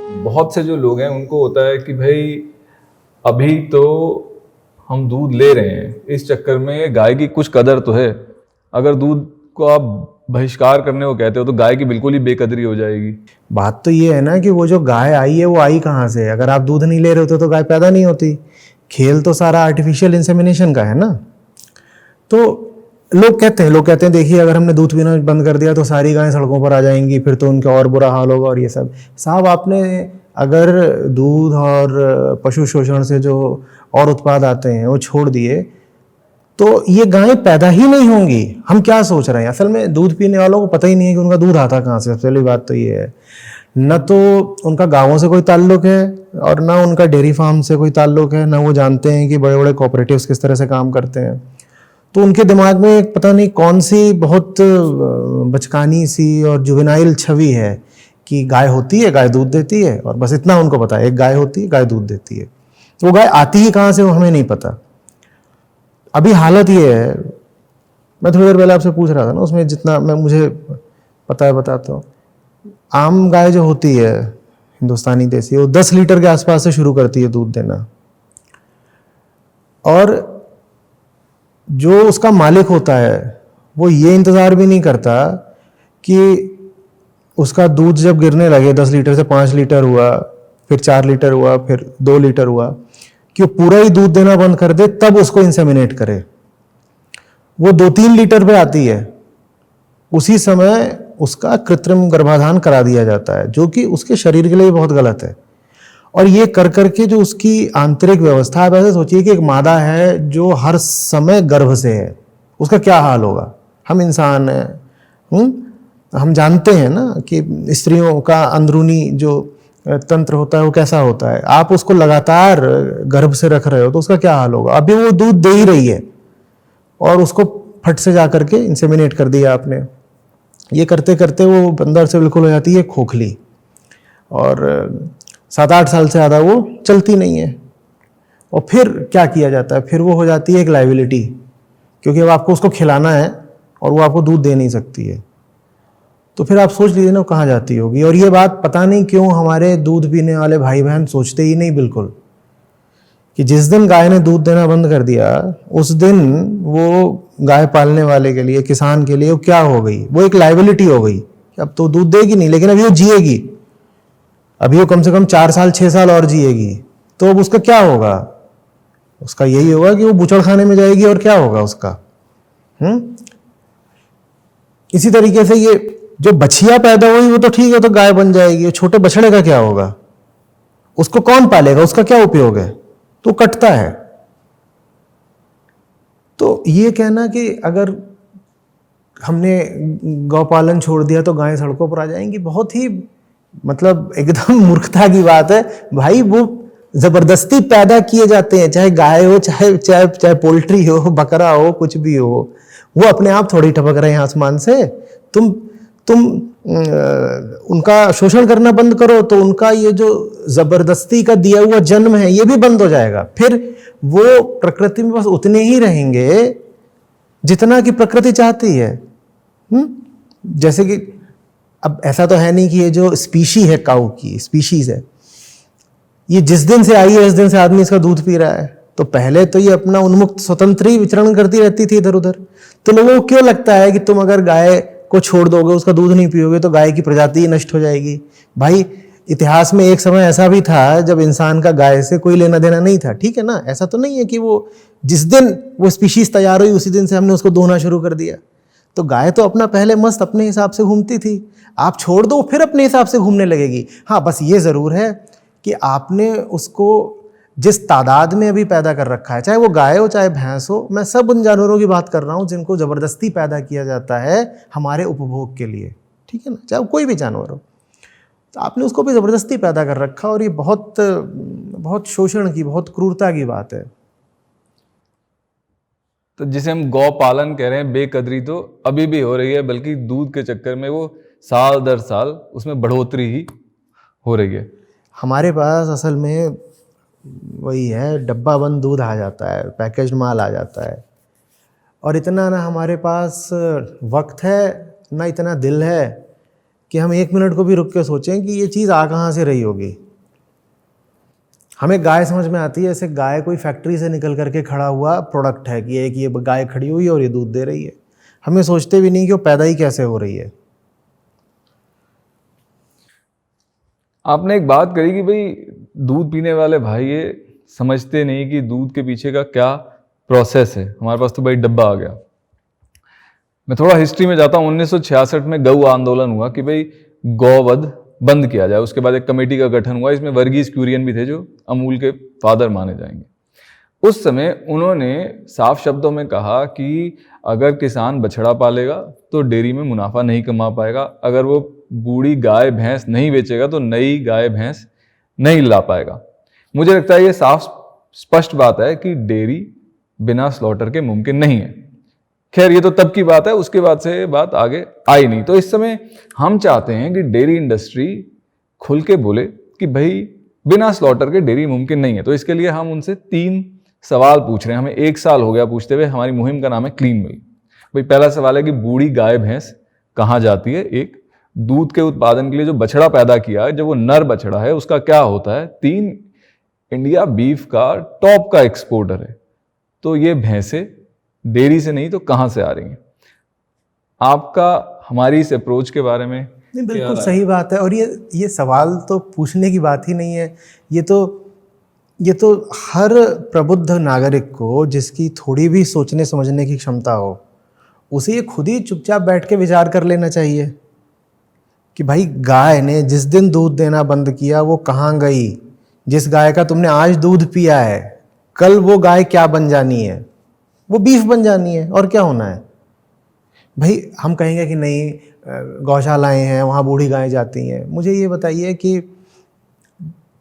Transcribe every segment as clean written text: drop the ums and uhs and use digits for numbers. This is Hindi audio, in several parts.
बहुत से जो लोग हैं उनको होता है कि भाई अभी तो हम दूध ले रहे हैं, इस चक्कर में गाय की कुछ कदर तो है। अगर दूध को आप बहिष्कार करने को कहते हो तो गाय की बिल्कुल ही बेकदरी हो जाएगी। बात तो ये है ना कि वो जो गाय आई है वो आई कहाँ से? अगर आप दूध नहीं ले रहे होते तो गाय पैदा नहीं होती। खेल तो सारा आर्टिफिशियल इंसेमिनेशन का है ना। तो लोग कहते हैं देखिए अगर हमने दूध पीना बंद कर दिया तो सारी गायें सड़कों पर आ जाएंगी, फिर तो उनका और बुरा हाल होगा और ये सब। साहब आपने अगर दूध और पशु शोषण से जो और उत्पाद आते हैं वो छोड़ दिए तो ये गायें पैदा ही नहीं होंगी। हम क्या सोच रहे हैं? असल में दूध पीने वालों को पता ही नहीं है कि उनका दूध आता कहाँ से। सबसे पहली बात तो ये है, न तो उनका गाँवों से कोई ताल्लुक है और ना उनका डेयरी फार्म से कोई ताल्लुक है, ना वो जानते हैं कि बड़े बड़े कोऑपरेटिव्स किस तरह से काम करते हैं। तो उनके दिमाग में एक पता नहीं कौन सी बहुत बचकानी सी और जुवेनाइल छवि है कि गाय होती है, गाय दूध देती है, और बस इतना उनको पता है, एक गाय होती है, गाय दूध देती है। तो वो गाय आती ही कहाँ से वो हमें नहीं पता। अभी हालत ये है, मैं थोड़ी देर पहले आपसे पूछ रहा था ना, उसमें जितना मैं मुझे पता है बताता हूँ। आम गाय जो होती है हिंदुस्तानी देसी, वो 10 लीटर के आसपास से शुरू करती है दूध देना, और जो उसका मालिक होता है वो ये इंतज़ार भी नहीं करता कि उसका दूध जब गिरने लगे 10 लीटर से 5 लीटर हुआ, फिर 4 लीटर हुआ, फिर 2 लीटर हुआ, कि वो पूरा ही दूध देना बंद कर दे तब उसको इंसेमिनेट करे। वो 2-3 लीटर पे आती है, उसी समय उसका कृत्रिम गर्भाधान करा दिया जाता है, जो कि उसके शरीर के लिए बहुत गलत है। और ये कर करके जो उसकी आंतरिक व्यवस्था, आप ऐसे सोचिए कि एक मादा है जो हर समय गर्भ से है, उसका क्या हाल होगा। हम इंसान हैं, हम जानते हैं ना कि स्त्रियों का अंदरूनी जो तंत्र होता है वो कैसा होता है। आप उसको लगातार गर्भ से रख रहे हो तो उसका क्या हाल होगा। अभी वो दूध दे ही रही है और उसको फट से जा करके इंसेमिनेट कर दिया आपने। ये करते करते वो अंदर से बिल्कुल हो जाती है खोखली, और 7-8 साल से ज़्यादा वो चलती नहीं है। और फिर क्या किया जाता है, फिर वो हो जाती है एक लाइबिलिटी, क्योंकि अब आपको उसको खिलाना है और वो आपको दूध दे नहीं सकती है। तो फिर आप सोच लीजिए ना कहाँ जाती होगी। और ये बात पता नहीं क्यों हमारे दूध पीने वाले भाई बहन सोचते ही नहीं बिल्कुल, कि जिस दिन गाय ने दूध देना बंद कर दिया उस दिन वो गाय पालने वाले के लिए, किसान के लिए वो क्या हो गई, वो एक लाइबिलिटी हो गई। अब तो दूध देगी नहीं, लेकिन अभी वो जिएगी, अभी वो कम से कम 4 साल 6 साल और जिएगी। तो अब उसका क्या होगा? उसका यही होगा कि वो बूचड़ खाने में जाएगी, और क्या होगा उसका। इसी तरीके से ये जो बछिया पैदा हुई वो तो ठीक है, तो गाय बन जाएगी। छोटे बछड़े का क्या होगा? उसको कौन पालेगा? उसका क्या उपयोग है? तो कटता है। तो ये कहना कि अगर हमने गौपालन छोड़ दिया तो गायें सड़कों पर आ जाएंगी, बहुत ही मतलब एकदम मूर्खता की बात है भाई। वो जबरदस्ती पैदा किए जाते हैं, चाहे गाय हो, चाहे चाहे चाहे पोल्ट्री हो, बकरा हो, कुछ भी हो। वो अपने आप थोड़ी टपक रहे हैं आसमान से। तुम उनका शोषण करना बंद करो तो उनका ये जो जबरदस्ती का दिया हुआ जन्म है ये भी बंद हो जाएगा। फिर वो प्रकृति में बस उतने ही रहेंगे जितना कि प्रकृति चाहती है। जैसे कि अब ऐसा तो है नहीं कि ये जो स्पीशी है, काऊ की स्पीशीज है, ये जिस दिन से आई है इस दिन से आदमी इसका दूध पी रहा है। तो पहले तो ये अपना उन्मुक्त स्वतंत्र ही विचरण करती रहती थी इधर उधर। तो लोगों को क्यों लगता है कि तुम अगर गाय को छोड़ दोगे, उसका दूध नहीं पियोगे, तो गाय की प्रजाति ही नष्ट हो जाएगी। भाई इतिहास में एक समय ऐसा भी था जब इंसान का गाय से कोई लेना देना नहीं था, ठीक है ना। ऐसा तो नहीं है कि वो जिस दिन वो स्पीशीज तैयार हुई उसी दिन से हमने उसको दोहना शुरू कर दिया। तो गाय तो अपना पहले मस्त अपने हिसाब से घूमती थी, आप छोड़ दो फिर अपने हिसाब से घूमने लगेगी। हाँ, बस ये ज़रूर है कि आपने उसको जिस तादाद में अभी पैदा कर रखा है, चाहे वो गाय हो चाहे भैंस हो, मैं सब उन जानवरों की बात कर रहा हूँ जिनको ज़बरदस्ती पैदा किया जाता है हमारे उपभोग के लिए, ठीक है ना, चाहे कोई भी जानवर हो। तो आपने उसको भी ज़बरदस्ती पैदा कर रखा, और ये बहुत बहुत शोषण की, बहुत क्रूरता की बात है। तो जिसे हम गौ पालन कह रहे हैं, बेकदरी तो अभी भी हो रही है, बल्कि दूध के चक्कर में वो साल दर साल उसमें बढ़ोतरी ही हो रही है। हमारे पास असल में वही है, डब्बा बंद दूध आ जाता है, पैकेज्ड माल आ जाता है, और इतना ना हमारे पास वक्त है ना इतना दिल है कि हम 1 मिनट को भी रुक के सोचें कि ये चीज़ आ कहाँ से रही होगी। हमें गाय समझ में आती है, ऐसे गाय कोई फैक्ट्री से निकल करके खड़ा हुआ प्रोडक्ट है कि एक ये गाय खड़ी हुई है और ये दूध दे रही है। हमें सोचते भी नहीं कि वो पैदा ही कैसे हो रही है। आपने एक बात करी कि भाई दूध पीने वाले भाई ये समझते नहीं कि दूध के पीछे का क्या प्रोसेस है। हमारे पास तो भाई डब्बा आ गया। मैं थोड़ा हिस्ट्री में जाता हूँ। 1966 में गौ आंदोलन हुआ कि भाई गौवध बंद किया जाए। उसके बाद एक कमेटी का गठन हुआ। इसमें वर्गीज क्यूरियन भी थे जो अमूल के फादर माने जाएंगे। उस समय उन्होंने साफ शब्दों में कहा कि अगर किसान बछड़ा पालेगा तो डेयरी में मुनाफा नहीं कमा पाएगा, अगर वो बूढ़ी गाय भैंस नहीं बेचेगा तो नई गाय भैंस नहीं ला पाएगा। मुझे लगता है ये साफ स्पष्ट बात है कि डेयरी बिना स्लॉटर के मुमकिन नहीं है। खैर ये तो तब की बात है, उसके बाद से बात आगे आई नहीं। तो इस समय हम चाहते हैं कि डेयरी इंडस्ट्री खुल के बोले कि भाई बिना स्लॉटर के डेयरी मुमकिन नहीं है। तो इसके लिए हम उनसे 3 सवाल पूछ रहे हैं। हमें 1 साल हो गया पूछते हुए। हमारी मुहिम का नाम है क्लीन मिल्क। भाई पहला सवाल है कि बूढ़ी गाय भैंस कहाँ जाती है। एक, दूध के उत्पादन के लिए जो बछड़ा पैदा किया है, जो वो नर बछड़ा है, उसका क्या होता है। 3, इंडिया बीफ का टॉप का एक्सपोर्टर है, तो ये भैंसे डेयरी से नहीं तो कहाँ से आ रही हैं। आपका हमारी इस अप्रोच के बारे में नहीं, बिल्कुल सही बात है। और ये सवाल तो पूछने की बात ही नहीं है। ये तो हर प्रबुद्ध नागरिक को, जिसकी थोड़ी भी सोचने समझने की क्षमता हो, उसे ये खुद ही चुपचाप बैठ के विचार कर लेना चाहिए कि भाई गाय ने जिस दिन दूध देना बंद किया वो कहाँ गई। जिस गाय का तुमने आज दूध पिया है, कल वो गाय क्या बन जानी है, वो बीफ बन जानी है। और क्या होना है भाई। हम कहेंगे कि नहीं गौशालाएं हैं, वहाँ बूढ़ी गायें जाती हैं। मुझे ये बताइए कि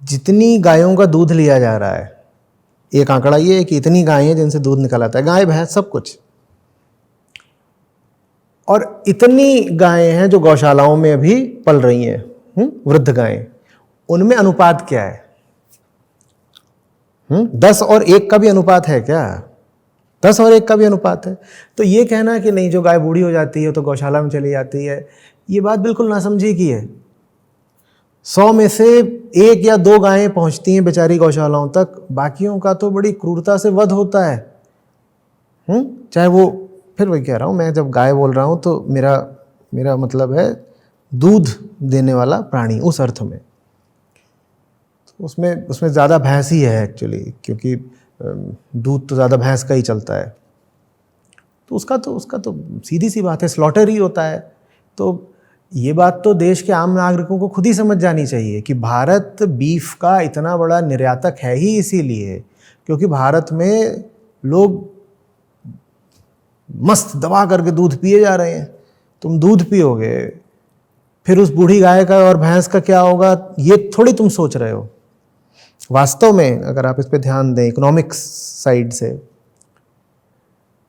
जितनी गायों का दूध लिया जा रहा है, एक आंकड़ा ये है कि इतनी गायें हैं जिनसे दूध निकल आता है, गाय भैंस सब कुछ, और इतनी गायें हैं जो गौशालाओं में अभी पल रही हैं, वृद्ध गायें। उनमें अनुपात क्या है? 10 और 1 का भी अनुपात है क्या? 10 और 1 का भी अनुपात है। तो ये कहना कि नहीं जो गाय बूढ़ी हो जाती है तो गौशाला में चली जाती है, ये बात बिल्कुल नासमझी की है। 100 में से 1 या 2 गायें पहुंचती हैं बेचारी गौशालाओं तक, बाकियों का तो बड़ी क्रूरता से वध होता है। चाहे वो, फिर वही कह रहा हूँ मैं, जब गाय बोल रहा हूँ तो मेरा मतलब है दूध देने वाला प्राणी उस अर्थ में। तो उसमें ज़्यादा भैंस ही है एक्चुअली, क्योंकि दूध तो ज़्यादा भैंस का ही चलता है। तो उसका तो सीधी सी बात है, स्लॉटर ही होता है। तो ये बात तो देश के आम नागरिकों को खुद ही समझ जानी चाहिए कि भारत बीफ का इतना बड़ा निर्यातक है ही इसीलिए क्योंकि भारत में लोग मस्त दबा करके दूध पिए जा रहे हैं। तुम दूध पियोगे, फिर उस बूढ़ी गाय का और भैंस का क्या होगा, ये थोड़ी तुम सोच रहे हो। वास्तव में अगर आप इस पे ध्यान दें इकोनॉमिक्स साइड से,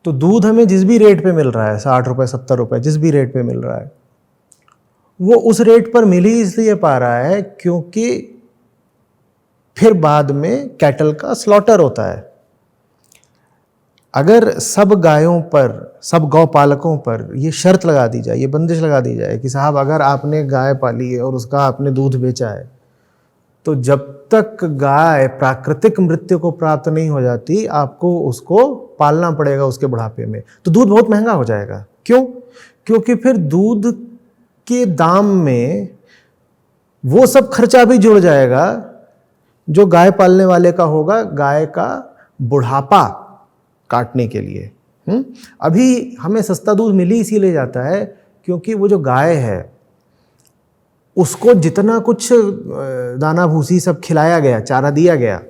तो दूध हमें जिस भी रेट पे मिल रहा है, 60 रुपए 70 रुपए जिस भी रेट पे मिल रहा है, वो उस रेट पर मिल ही इसलिए पा रहा है क्योंकि फिर बाद में कैटल का स्लॉटर होता है। अगर सब गायों पर, सब गौ पालकों पर ये शर्त लगा दी जाए, ये बंदिश लगा दी जाए कि साहब अगर आपने गाय पाली है और उसका आपने दूध बेचा है, तो जब तक गाय प्राकृतिक मृत्यु को प्राप्त नहीं हो जाती आपको उसको पालना पड़ेगा उसके बुढ़ापे में। तो दूध बहुत महंगा हो जाएगा। क्यों? क्योंकि फिर दूध के दाम में वो सब खर्चा भी जुड़ जाएगा जो गाय पालने वाले का होगा, गाय का बुढ़ापा काटने के लिए। अभी हमें सस्ता दूध मिल ही इसीलिए जाता है क्योंकि वो जो गाय है उसको जितना कुछ दाना भूसी सब खिलाया गया, चारा दिया गया,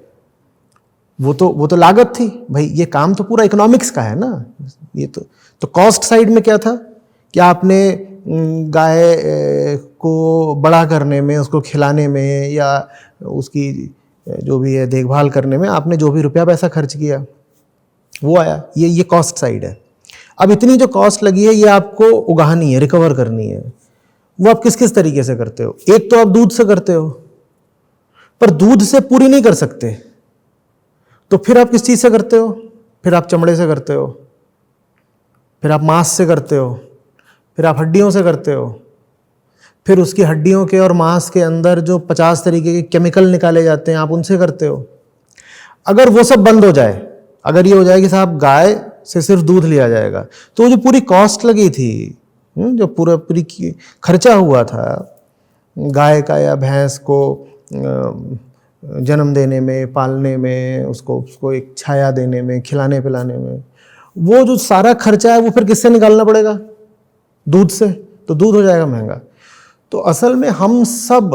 वो तो लागत थी भाई। ये काम तो पूरा इकोनॉमिक्स का है ना। ये तो कॉस्ट साइड में क्या था कि आपने गाय को बड़ा करने में, उसको खिलाने में या उसकी जो भी है देखभाल करने में आपने जो भी रुपया पैसा खर्च किया वो आया। ये कॉस्ट साइड है। अब इतनी जो कॉस्ट लगी है ये आपको उगानी है, रिकवर करनी है। वो आप किस किस तरीके से करते हो? एक तो आप दूध से करते हो, पर दूध से पूरी नहीं कर सकते, तो फिर आप किस चीज़ से करते हो? फिर आप चमड़े से करते हो, फिर आप मांस से करते हो, फिर आप हड्डियों से करते हो। फिर उसकी हड्डियों के और मांस के अंदर जो 50 तरीके के केमिकल निकाले जाते हैं, आप उनसे करते हो। अगर वो सब बंद हो जाए, अगर ये हो जाए कि साहब गाय से सिर्फ दूध लिया जाएगा, तो वो जो पूरी कॉस्ट लगी थी, जो पूरी खर्चा हुआ था गाय का या भैंस को जन्म देने में, पालने में, उसको एक छाया देने में, खिलाने पिलाने में, वो जो सारा खर्चा है वो फिर किससे निकालना पड़ेगा? दूध से। तो दूध हो जाएगा महंगा। तो असल में हम सब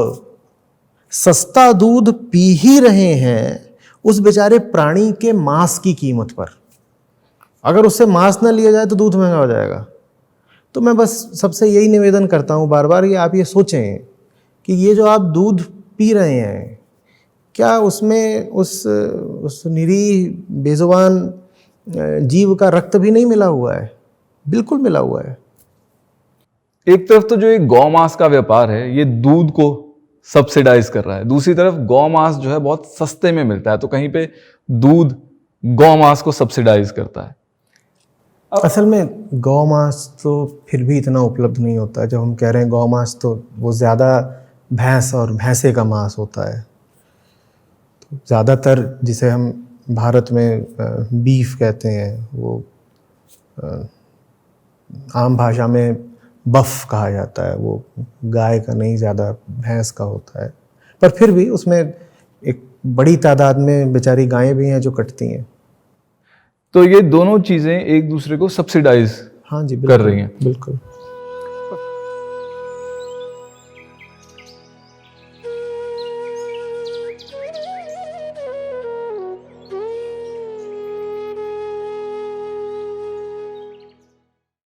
सस्ता दूध पी ही रहे हैं उस बेचारे प्राणी के मांस की कीमत पर। अगर उससे मांस ना लिया जाए तो दूध महंगा हो जाएगा। तो मैं बस सबसे यही निवेदन करता हूँ बार बार, कि आप ये सोचें कि ये जो आप दूध पी रहे हैं, क्या उसमें उस निरीह बेजुबान जीव का रक्त भी नहीं मिला हुआ है? बिल्कुल मिला हुआ है। एक तरफ तो जो ये गौ मांस का व्यापार है ये दूध को सब्सिडाइज कर रहा है, दूसरी तरफ गौ मांस जो है बहुत सस्ते में मिलता है, तो कहीं पे दूध गौ मांस को सब्सिडाइज करता है। असल में गौ मांस तो फिर भी इतना उपलब्ध नहीं होता है। जब हम कह रहे हैं गौ मांस, तो वो ज़्यादा भैंस और भैंसे का मांस होता है। तो ज़्यादातर जिसे हम भारत में बीफ कहते हैं, वो आम भाषा में बफ कहा जाता है। वो गाय का नहीं, ज़्यादा भैंस का होता है। पर फिर भी उसमें एक बड़ी तादाद में बेचारी गायें भी हैं जो कटती हैं। तो ये दोनों चीजें एक दूसरे को सब्सिडाइज हाँ जी, कर रही हैं। बिल्कुल।